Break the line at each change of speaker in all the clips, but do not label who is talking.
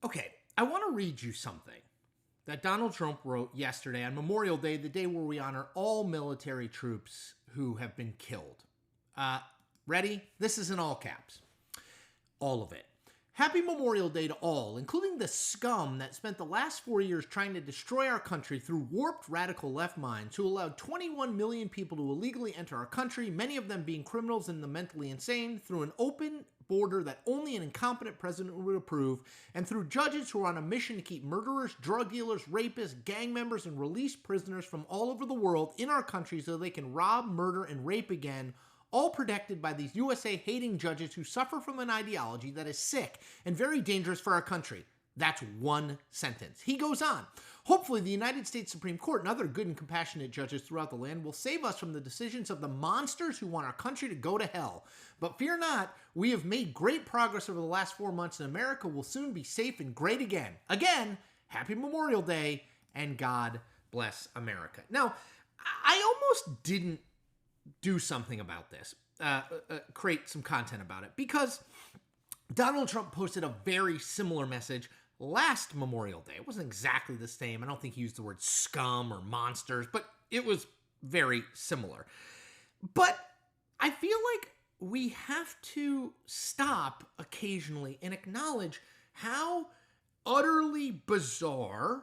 Okay, I want to read you something that Donald Trump wrote yesterday on Memorial Day, the day where we honor all military troops who have been killed. Ready? This is in all caps. All of it. Happy Memorial Day to all, including the scum that spent the last 4 years trying to destroy our country through warped radical left minds who allowed 21 million people to illegally enter our country, many of them being criminals and the mentally insane, through an open border that only an incompetent president would approve, and through judges who are on a mission to keep murderers, drug dealers, rapists, gang members, and released prisoners from all over the world in our country so they can rob, murder, and rape again, all protected by these USA-hating judges who suffer from an ideology that is sick and very dangerous for our country. That's one sentence. He goes on. Hopefully, the United States Supreme Court and other good and compassionate judges throughout the land will save us from the decisions of the monsters who want our country to go to hell. But fear not, we have made great progress over the last 4 months, and America will soon be safe and great again. Again, happy Memorial Day, and God bless America. Now, I almost didn't do something about this, create some content about it, because Donald Trump posted a very similar message last Memorial Day. It wasn't exactly the same. I don't think he used the word scum or monsters, but it was very similar. But I feel like we have to stop occasionally and acknowledge how utterly bizarre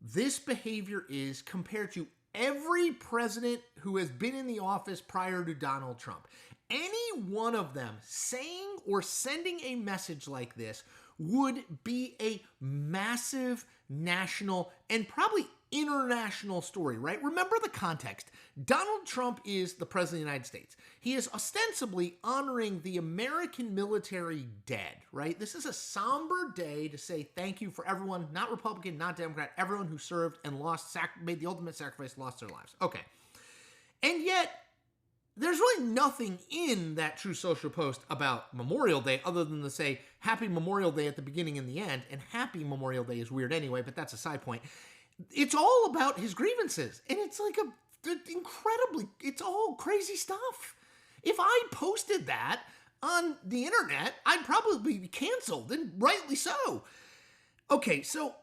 this behavior is compared to every president who has been in the office prior to Donald Trump. Any one of them saying or sending a message like this would be a massive national and probably international story, right? Remember the context. Donald Trump is the president of the United States. He is ostensibly honoring the American military dead, right? This is a somber day to say thank you for everyone, not Republican, not Democrat, everyone who served and made the ultimate sacrifice, lost their lives. Okay. And yet, there's really nothing in that True Social post about Memorial Day other than to say Happy Memorial Day at the beginning and the end, and Happy Memorial Day is weird anyway, but that's a side point. It's all about his grievances, and it's like it's all crazy stuff. If I posted that on the internet, I'd probably be canceled, and rightly so. Okay, so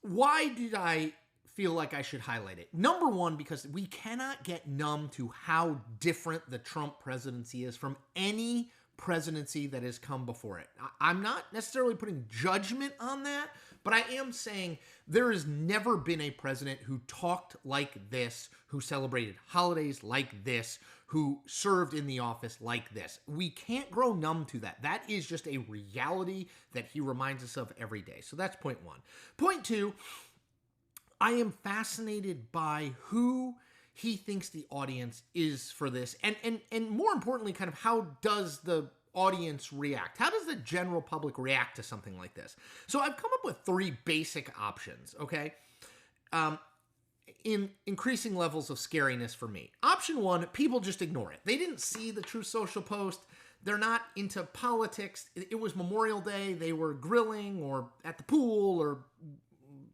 why did I feel like I should highlight it? Number one, because we cannot get numb to how different the Trump presidency is from any presidency that has come before it. I'm not necessarily putting judgment on that, but I am saying there has never been a president who talked like this, who celebrated holidays like this, who served in the office like this. We can't grow numb to that. That is just a reality that he reminds us of every day. So that's point one. Point two, I am fascinated by who he thinks the audience is for this. And more importantly, kind of how does the audience react? How does the general public react to something like this? So I've come up with 3 basic options, okay? In increasing levels of scariness for me. Option 1, people just ignore it. They didn't see the True Social post. They're not into politics. It was Memorial Day. They were grilling or at the pool or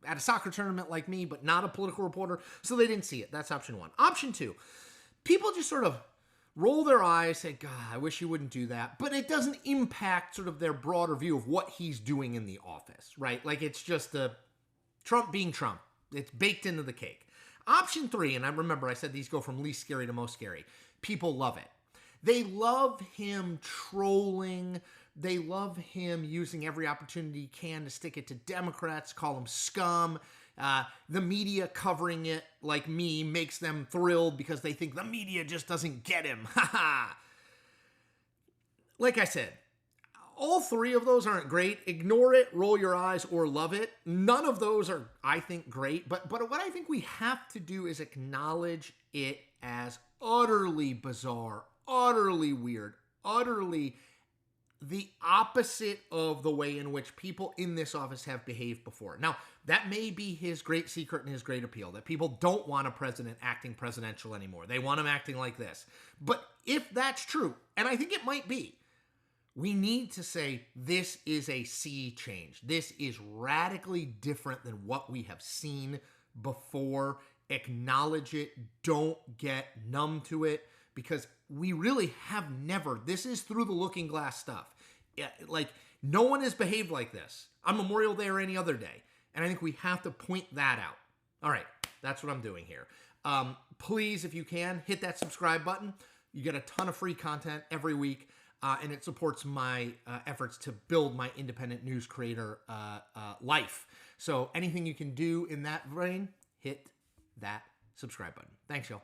at a soccer tournament like me, but not a political reporter, so they didn't see it. That's option 1. Option 2, people just sort of roll their eyes, say, God, I wish you wouldn't do that, but it doesn't impact sort of their broader view of what he's doing in the office, right? Like it's just Trump being Trump. It's baked into the cake. Option 3, and I remember I said these go from least scary to most scary. People love it. They love him trolling. They love him using every opportunity he can to stick it to Democrats, call them scum. The media covering it like me makes them thrilled because they think the media just doesn't get him. Ha ha. Like I said, all 3 of those aren't great. Ignore it, roll your eyes, or love it. None of those are, I think, great. But what I think we have to do is acknowledge it as utterly bizarre, utterly weird, utterly the opposite of the way in which people in this office have behaved before. Now, that may be his great secret and his great appeal, that people don't want a president acting presidential anymore. They want him acting like this. But if that's true, and I think it might be, we need to say this is a sea change. This is radically different than what we have seen before. Acknowledge it. Don't get numb to it, because we really have never, this is through the looking glass stuff. Like No one has behaved like this on Memorial Day or any other day. And I think we have to point that out. All right, that's what I'm doing here. Please, if you can, hit that subscribe button. You get a ton of free content every week, and it supports my efforts to build my independent news creator life. So anything you can do in that vein, hit that subscribe button. Thanks, y'all.